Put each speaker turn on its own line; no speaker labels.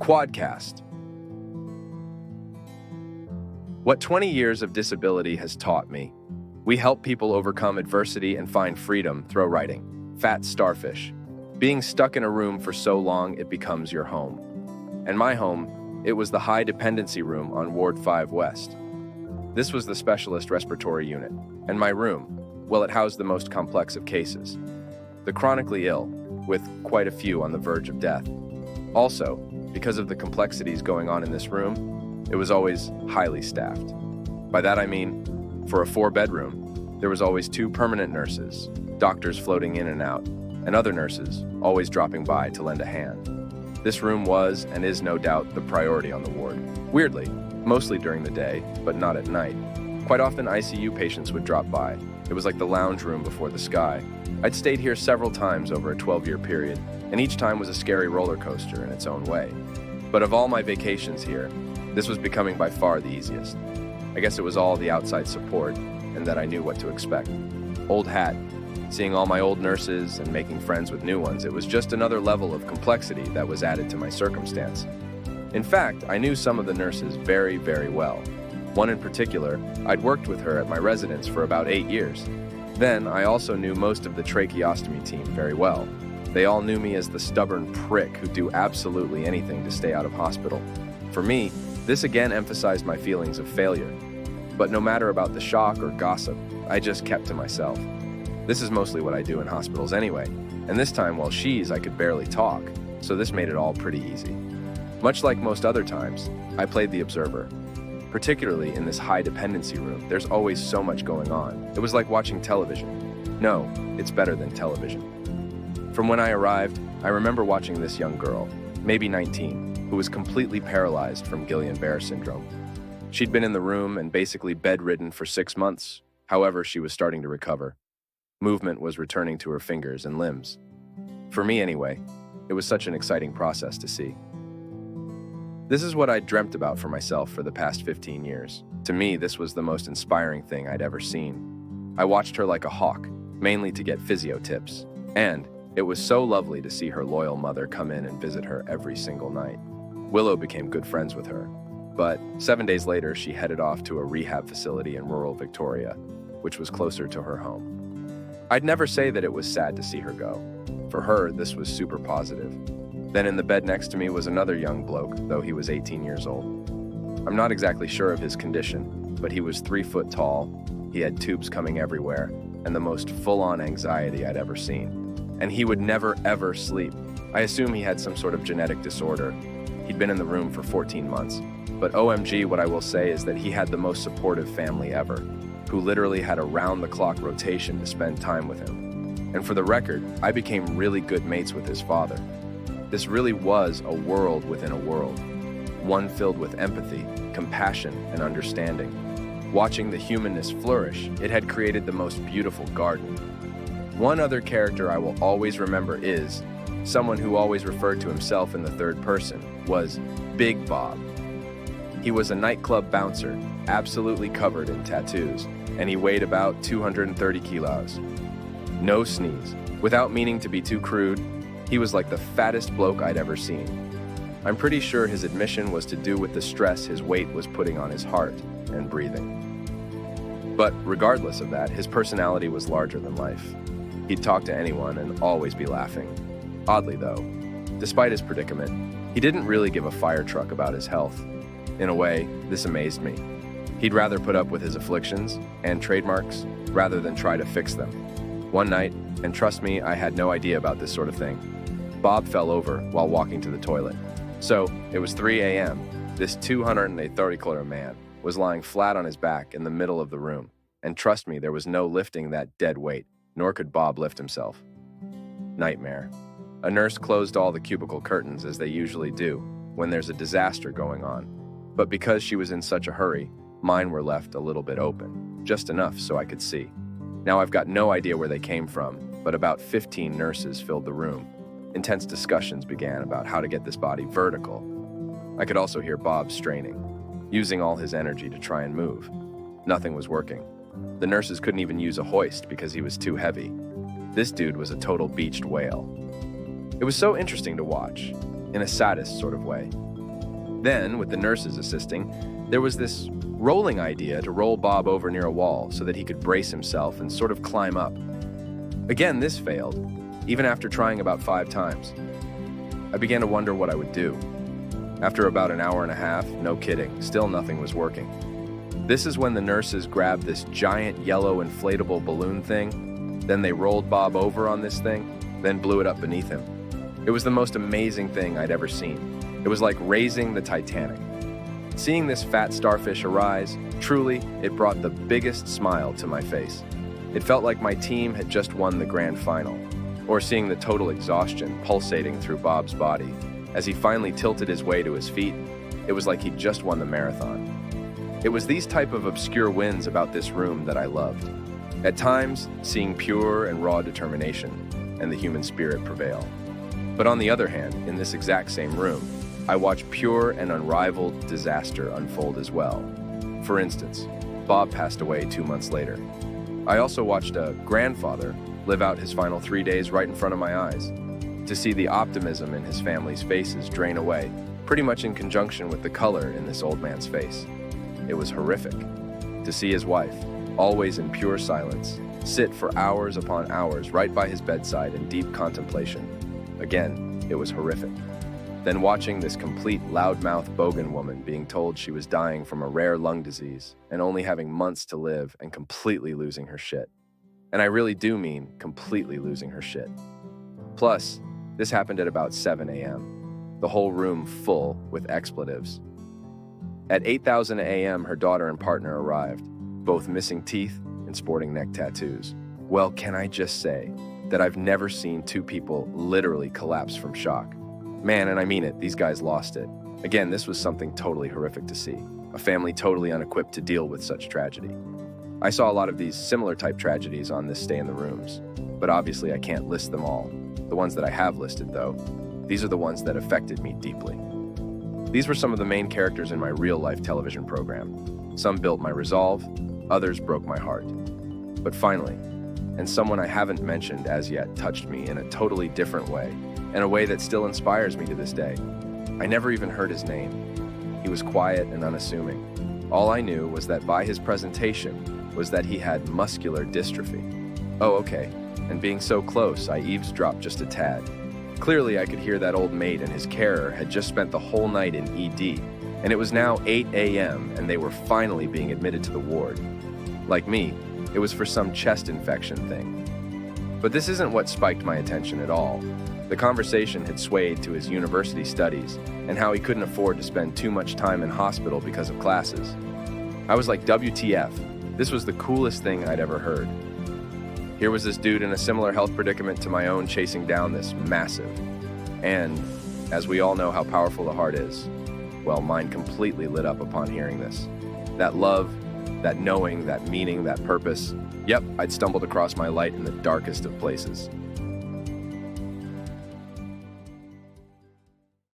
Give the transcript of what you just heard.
Quadcast. What 20 years of disability has taught me. We help people overcome adversity and find freedom through writing. Fat Starfish. Being stuck in a room for so long it becomes your home. And my home, it was the high dependency room on Ward 5 West. This was the specialist respiratory unit. And my room, well, it housed the most complex of cases. The chronically ill, with quite a few on the verge of death. Also, because of the complexities going on in this room, it was always highly staffed. By that I mean, for a 4-bedroom, there was always 2 permanent nurses, doctors floating in and out, and other nurses always dropping by to lend a hand. This room was, and is no doubt, the priority on the ward. Weirdly, mostly during the day, but not at night. Quite often ICU patients would drop by. It was like the lounge room before the sky. I'd stayed here several times over a 12-year period, and each time was a scary roller coaster in its own way. But of all my vacations here, this was becoming by far the easiest. I guess it was all the outside support, and that I knew what to expect. Old hat, seeing all my old nurses and making friends with new ones, it was just another level of complexity that was added to my circumstance. In fact, I knew some of the nurses very, very well. One in particular, I'd worked with her at my residence for about 8 years. Then, I also knew most of the tracheostomy team very well. They all knew me as the stubborn prick who'd do absolutely anything to stay out of hospital. For me, this again emphasized my feelings of failure. But no matter about the shock or gossip, I just kept to myself. This is mostly what I do in hospitals anyway, and this time while I could barely talk, so this made it all pretty easy. Much like most other times, I played the observer. Particularly in this high dependency room, there's always so much going on. It was like watching television. No, it's better than television. From when I arrived, I remember watching this young girl, maybe 19, who was completely paralyzed from Guillain-Barré syndrome. She'd been in the room and basically bedridden for 6 months. However, she was starting to recover. Movement was returning to her fingers and limbs. For me anyway, it was such an exciting process to see. This is what I'd dreamt about for myself for the past 15 years. To me, this was the most inspiring thing I'd ever seen. I watched her like a hawk, mainly to get physio tips. And it was so lovely to see her loyal mother come in and visit her every single night. Willow became good friends with her. But 7 days later, she headed off to a rehab facility in rural Victoria, which was closer to her home. I'd never say that it was sad to see her go. For her, this was super positive. Then in the bed next to me was another young bloke, though he was 18 years old. I'm not exactly sure of his condition, but he was 3 foot tall, he had tubes coming everywhere, and the most full-on anxiety I'd ever seen. And he would never, ever sleep. I assume he had some sort of genetic disorder. He'd been in the room for 14 months. But OMG, what I will say is that he had the most supportive family ever, who literally had a round-the-clock rotation to spend time with him. And for the record, I became really good mates with his father. This really was a world within a world, one filled with empathy, compassion, and understanding. Watching the humanness flourish, it had created the most beautiful garden. One other character I will always remember is, someone who always referred to himself in the third person, was Big Bob. He was a nightclub bouncer, absolutely covered in tattoos, and he weighed about 230 kilos. No sneeze. Without meaning to be too crude, he was like the fattest bloke I'd ever seen. I'm pretty sure his admission was to do with the stress his weight was putting on his heart and breathing. But regardless of that, his personality was larger than life. He'd talk to anyone and always be laughing. Oddly though, despite his predicament, he didn't really give a fire truck about his health. In a way, this amazed me. He'd rather put up with his afflictions and trademarks rather than try to fix them. One night, and trust me, I had no idea about this sort of thing, Bob fell over while walking to the toilet. So, it was 3 a.m. This 230-kilo man was lying flat on his back in the middle of the room. And trust me, there was no lifting that dead weight, nor could Bob lift himself. Nightmare. A nurse closed all the cubicle curtains as they usually do when there's a disaster going on. But because she was in such a hurry, mine were left a little bit open, just enough so I could see. Now I've got no idea where they came from, but about 15 nurses filled the room. Intense discussions began about how to get this body vertical. I could also hear Bob straining, using all his energy to try and move. Nothing was working. The nurses couldn't even use a hoist because he was too heavy. This dude was a total beached whale. It was so interesting to watch, in a sadist sort of way. Then, with the nurses assisting, there was this rolling idea to roll Bob over near a wall so that he could brace himself and sort of climb up. Again, this failed, even after trying about 5 times. I began to wonder what I would do. After about an hour and a half, no kidding, still nothing was working. This is when the nurses grabbed this giant yellow inflatable balloon thing, then they rolled Bob over on this thing, then blew it up beneath him. It was the most amazing thing I'd ever seen. It was like raising the Titanic. Seeing this fat starfish arise, truly, it brought the biggest smile to my face. It felt like my team had just won the grand final, or seeing the total exhaustion pulsating through Bob's body. As he finally tilted his way to his feet, it was like he'd just won the marathon. It was these type of obscure wins about this room that I loved. At times, seeing pure and raw determination and the human spirit prevail. But on the other hand, in this exact same room, I watched pure and unrivaled disaster unfold as well. For instance, Bob passed away 2 months later. I also watched a grandfather live out his final 3 days right in front of my eyes. To see the optimism in his family's faces drain away, pretty much in conjunction with the color in this old man's face. It was horrific. To see his wife, always in pure silence, sit for hours upon hours right by his bedside in deep contemplation. Again, it was horrific. Then watching this complete loudmouth bogan woman being told she was dying from a rare lung disease and only having months to live and completely losing her shit. And I really do mean completely losing her shit. Plus, this happened at about 7 a.m., the whole room full with expletives. At 8,000 a.m., her daughter and partner arrived, both missing teeth and sporting neck tattoos. Well, can I just say that I've never seen 2 people literally collapse from shock. Man, and I mean it, these guys lost it. Again, this was something totally horrific to see, a family totally unequipped to deal with such tragedy. I saw a lot of these similar type tragedies on this stay in the rooms, but obviously I can't list them all. The ones that I have listed, though, these are the ones that affected me deeply. These were some of the main characters in my real-life television program. Some built my resolve, others broke my heart. But finally, and someone I haven't mentioned as yet touched me in a totally different way, in a way that still inspires me to this day. I never even heard his name. He was quiet and unassuming. All I knew was that by his presentation was that he had muscular dystrophy. Oh, okay. And being so close, I eavesdropped just a tad. Clearly, I could hear that old mate and his carer had just spent the whole night in ED, and it was now 8 a.m. and they were finally being admitted to the ward. Like me, it was for some chest infection thing. But this isn't what spiked my attention at all. The conversation had swayed to his university studies and how he couldn't afford to spend too much time in hospital because of classes. I was like, WTF, this was the coolest thing I'd ever heard. Here was this dude in a similar health predicament to my own chasing down this massive. And, as we all know how powerful the heart is, well, mine completely lit up upon hearing this. That love, that knowing, that meaning, that purpose. Yep, I'd stumbled across my light in the darkest of places.